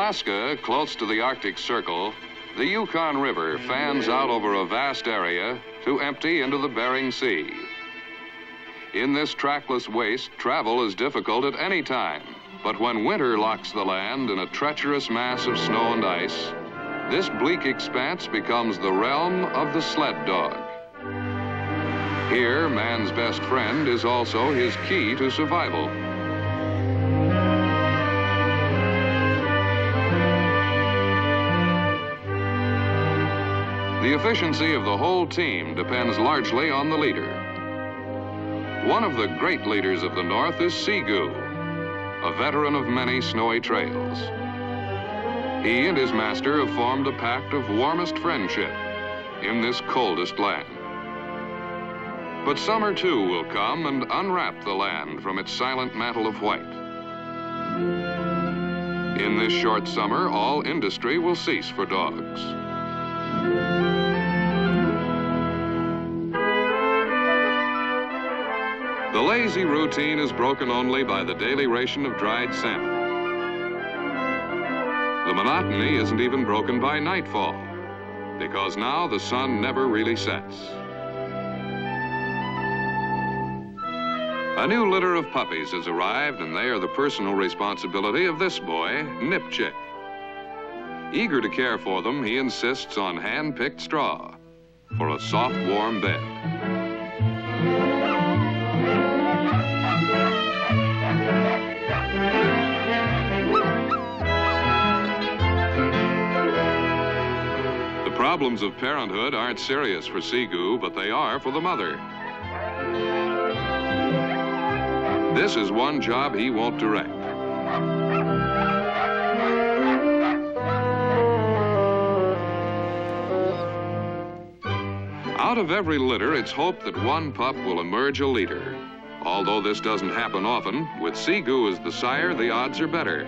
Alaska, close to the Arctic Circle, the Yukon River fans out over a vast area to empty into the Bering Sea. In this trackless waste, travel is difficult at any time, but when winter locks the land in a treacherous mass of snow and ice, this bleak expanse becomes the realm of the sled dog. Here, man's best friend is also his key to survival. The efficiency of the whole team depends largely on the leader. One of the great leaders of the North is Seagoo, a veteran of many snowy trails. He and his master have formed a pact of warmest friendship in this coldest land. But summer, too, will come and unwrap the land from its silent mantle of white. In this short summer, all industry will cease for dogs. The lazy routine is broken only by the daily ration of dried salmon. The monotony isn't even broken by nightfall, because now the sun never really sets. A new litter of puppies has arrived, and they are the personal responsibility of this boy, Nipchick. Eager to care for them, he insists on hand-picked straw for a soft, warm bed. The problems of parenthood aren't serious for Seagoo, but they are for the mother. This is one job he won't direct. Out of every litter, it's hoped that one pup will emerge a leader. Although this doesn't happen often, with Seagoo as the sire, the odds are better.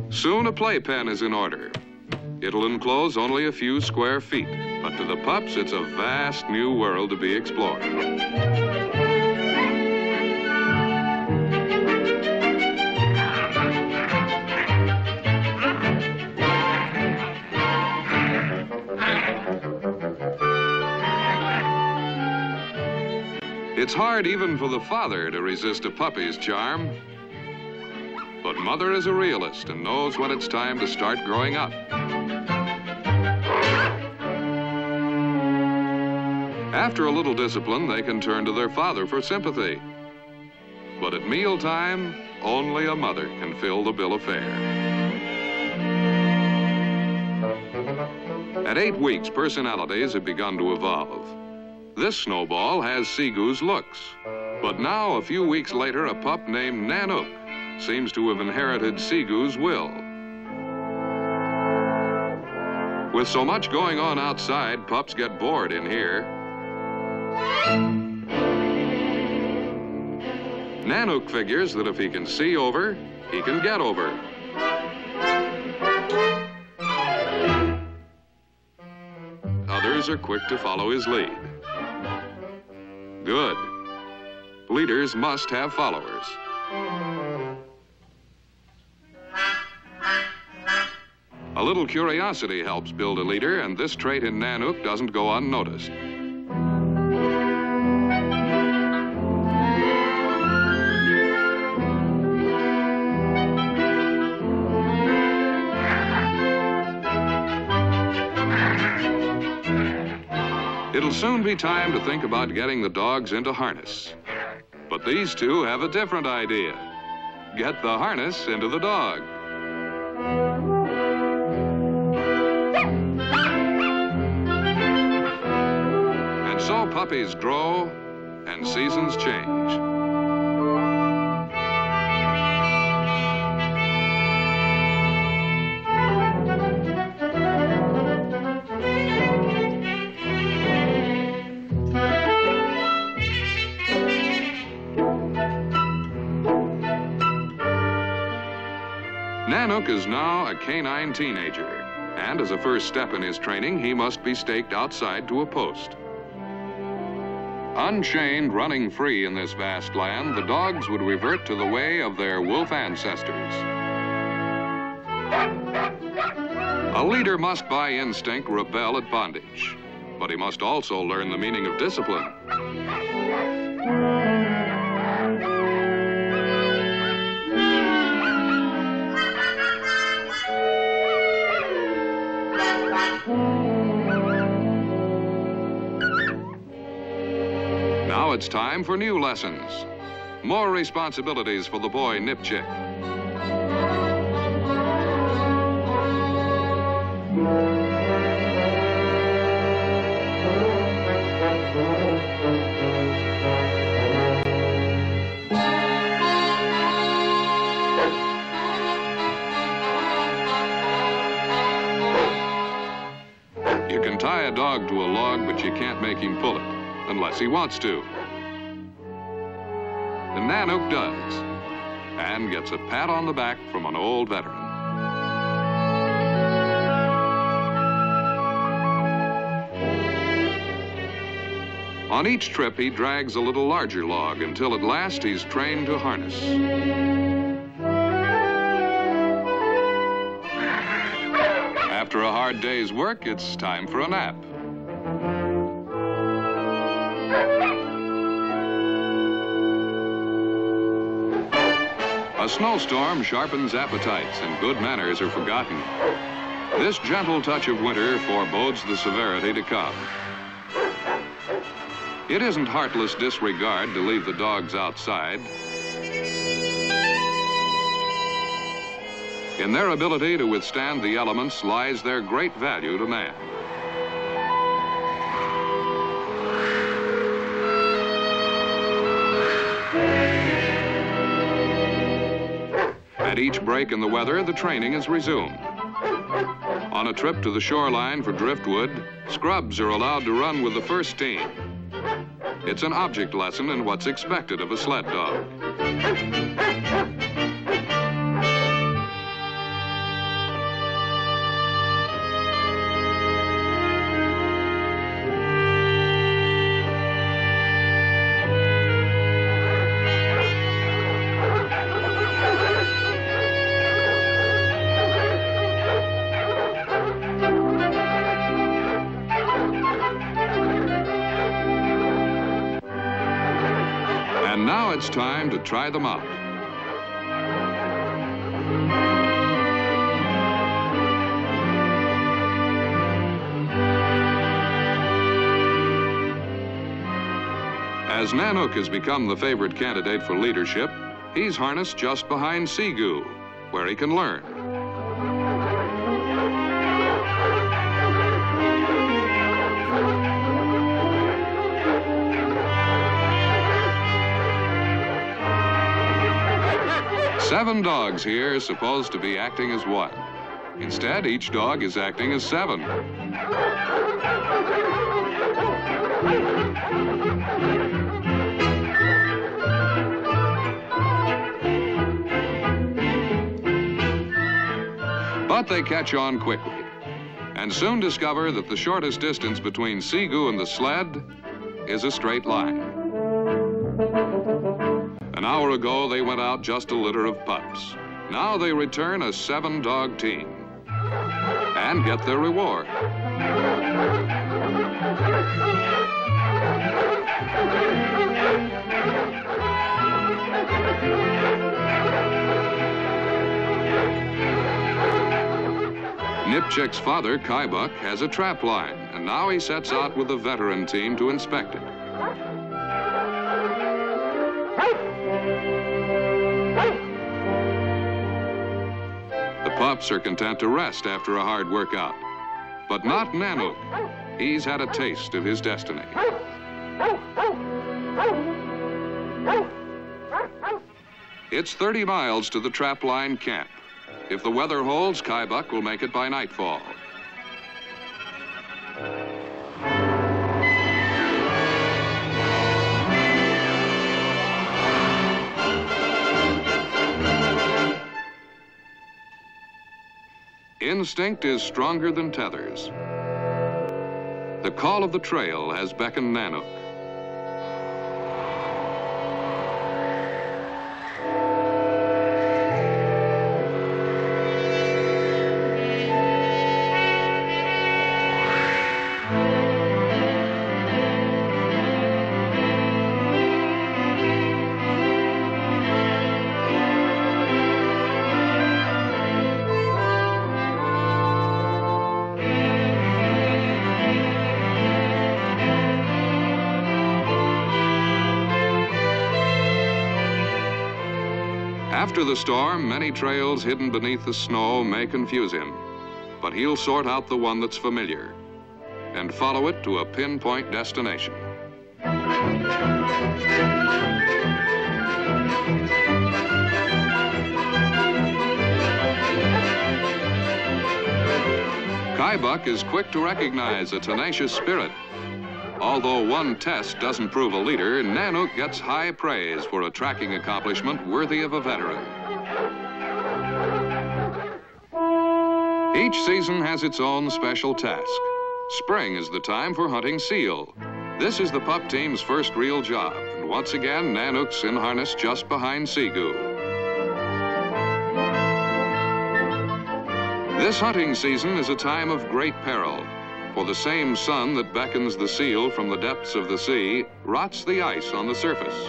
Soon a playpen is in order. It'll enclose only a few square feet, but to the pups, it's a vast new world to be explored. It's hard even for the father to resist a puppy's charm. But mother is a realist and knows when it's time to start growing up. After a little discipline, they can turn to their father for sympathy. But at mealtime, only a mother can fill the bill of fare. At 8 weeks, personalities have begun to evolve. This snowball has Seagoo's looks. But now, a few weeks later, a pup named Nanook seems to have inherited Seagoo's will. With so much going on outside, pups get bored in here. Nanook figures that if he can see over, he can get over. Others are quick to follow his lead. Good. Leaders must have followers. A little curiosity helps build a leader, and this trait in Nanook doesn't go unnoticed. It'll soon be time to think about getting the dogs into harness. But these two have a different idea. Get the harness into the dog. And so puppies grow and seasons change. Nanook is now a canine teenager, and as a first step in his training, he must be staked outside to a post. Unchained, running free in this vast land, the dogs would revert to the way of their wolf ancestors. A leader must by instinct rebel at bondage, but he must also learn the meaning of discipline. Now it's time for new lessons. More responsibilities for the boy Nipchick. You can tie a dog to a log, but you can't make him pull it, unless he wants to. The Nanook does, and gets a pat on the back from an old veteran. On each trip, he drags a little larger log until at last he's trained to harness. After a hard day's work, it's time for a nap. A snowstorm sharpens appetites and good manners are forgotten. This gentle touch of winter forebodes the severity to come. It isn't heartless disregard to leave the dogs outside. In their ability to withstand the elements lies their great value to man. At each break in the weather, the training is resumed. On a trip to the shoreline for driftwood, scrubs are allowed to run with the first team. It's an object lesson in what's expected of a sled dog. And now it's time to try them out. As Nanook has become the favorite candidate for leadership, he's harnessed just behind Seagoo, where he can learn. Seven dogs here supposed to be acting as one. Instead, each dog is acting as seven. But they catch on quickly and soon discover that the shortest distance between Seagoo and the sled is a straight line. An hour ago, they went out just a litter of pups. Now they return a 7-dog team and get their reward. Nipchick's father, Kaibuck, has a trap line, and now he sets out with the veteran team to inspect it. The pups are content to rest after a hard workout, but not Nanook. He's had a taste of his destiny. It's 30 miles to the trapline camp. If the weather holds, Kaibuck will make it by nightfall. Instinct is stronger than tethers. The call of the trail has beckoned Nanook. After the storm, many trails hidden beneath the snow may confuse him, but he'll sort out the one that's familiar and follow it to a pinpoint destination. Kaibuck is quick to recognize a tenacious spirit. Although one test doesn't prove a leader, Nanook gets high praise for a tracking accomplishment worthy of a veteran. Each season has its own special task. Spring is the time for hunting seal. This is the pup team's first real job, and once again, Nanook's in harness just behind Seagoo. This hunting season is a time of great peril, for the same sun that beckons the seal from the depths of the sea rots the ice on the surface.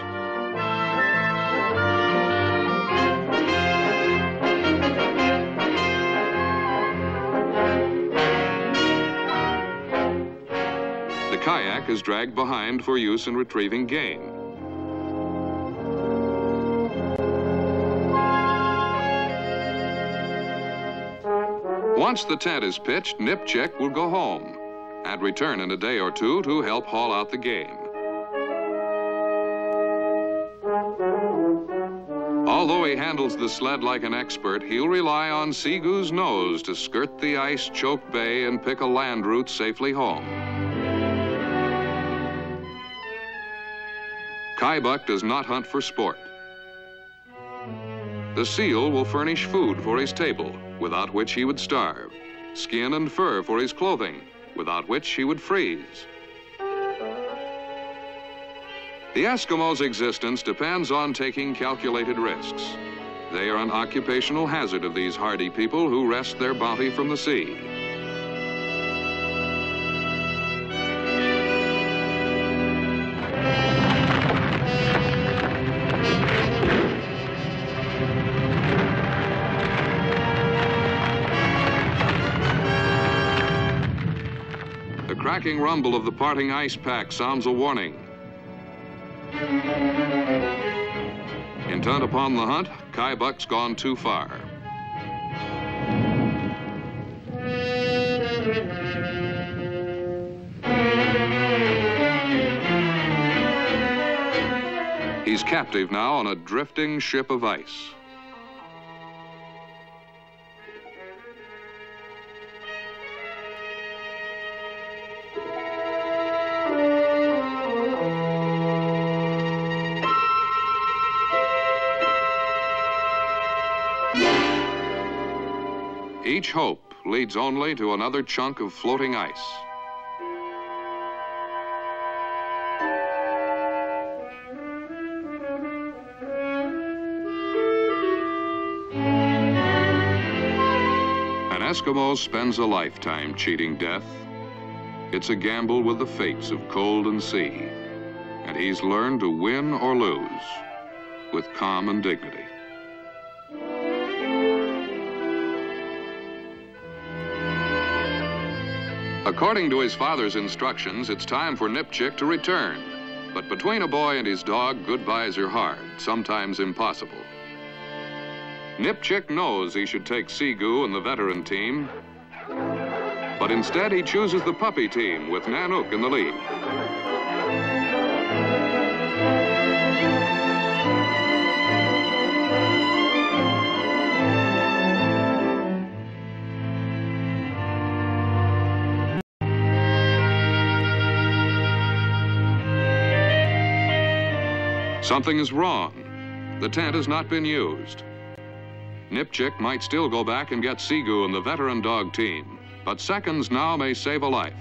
The kayak is dragged behind for use in retrieving game. Once the tent is pitched, Nip Chick will go home and return in a day or two to help haul out the game. Although he handles the sled like an expert, he'll rely on Seagoo's nose to skirt the ice-choked bay and pick a land route safely home. Kaibuck does not hunt for sport. The seal will furnish food for his table, without which he would starve, skin and fur for his clothing, without which he would freeze. The Eskimo's existence depends on taking calculated risks. They are an occupational hazard of these hardy people who wrest their bounty from the sea. The cracking rumble of the parting ice pack sounds a warning. Intent upon the hunt, Kaibuck's gone too far. He's captive now on a drifting ship of ice. Each hope leads only to another chunk of floating ice. An Eskimo spends a lifetime cheating death. It's a gamble with the fates of cold and sea, and he's learned to win or lose with calm and dignity. According to his father's instructions, it's time for Nip Chick to return. But between a boy and his dog, goodbyes are hard, sometimes impossible. Nip Chick knows he should take Seagoo and the veteran team, but instead he chooses the puppy team with Nanook in the lead. Something is wrong. The tent has not been used. Nip Chick might still go back and get Seagoo and the veteran dog team, but seconds now may save a life.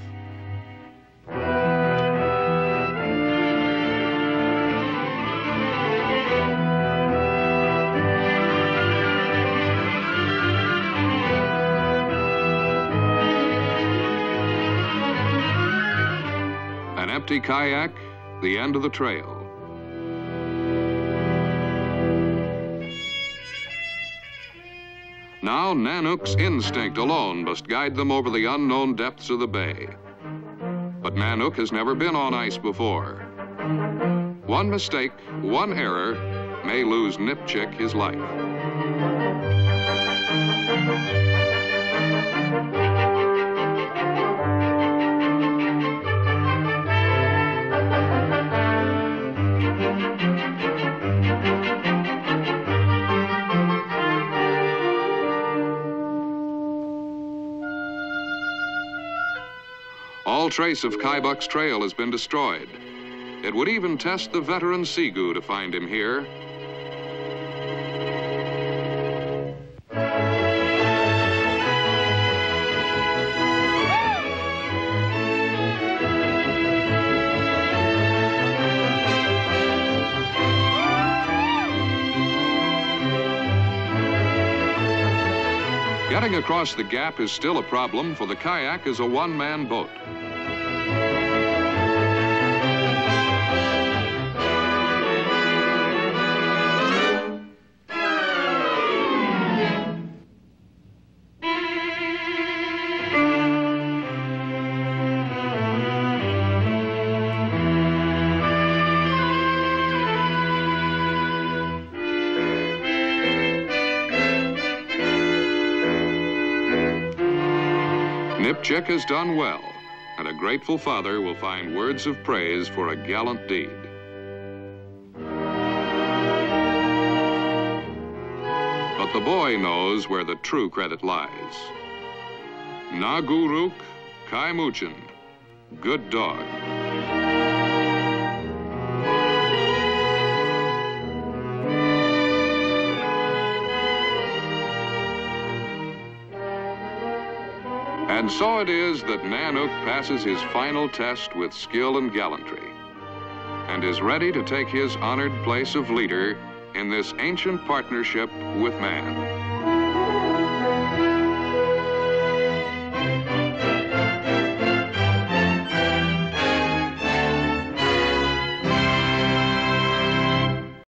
An empty kayak, the end of the trail. Now Nanook's instinct alone must guide them over the unknown depths of the bay. But Nanook has never been on ice before. One mistake, one error, may lose Nipchick his life. All trace of Kai Buck's trail has been destroyed. It would even test the veteran Seagu to find him here. Getting across the gap is still a problem, for the kayak is a one-man boat. Nipchick has done well, and a grateful father will find words of praise for a gallant deed. But the boy knows where the true credit lies. Naguruk Kaimuchin, good dog. And so it is that Nanook passes his final test with skill and gallantry, and is ready to take his honored place of leader in this ancient partnership with man.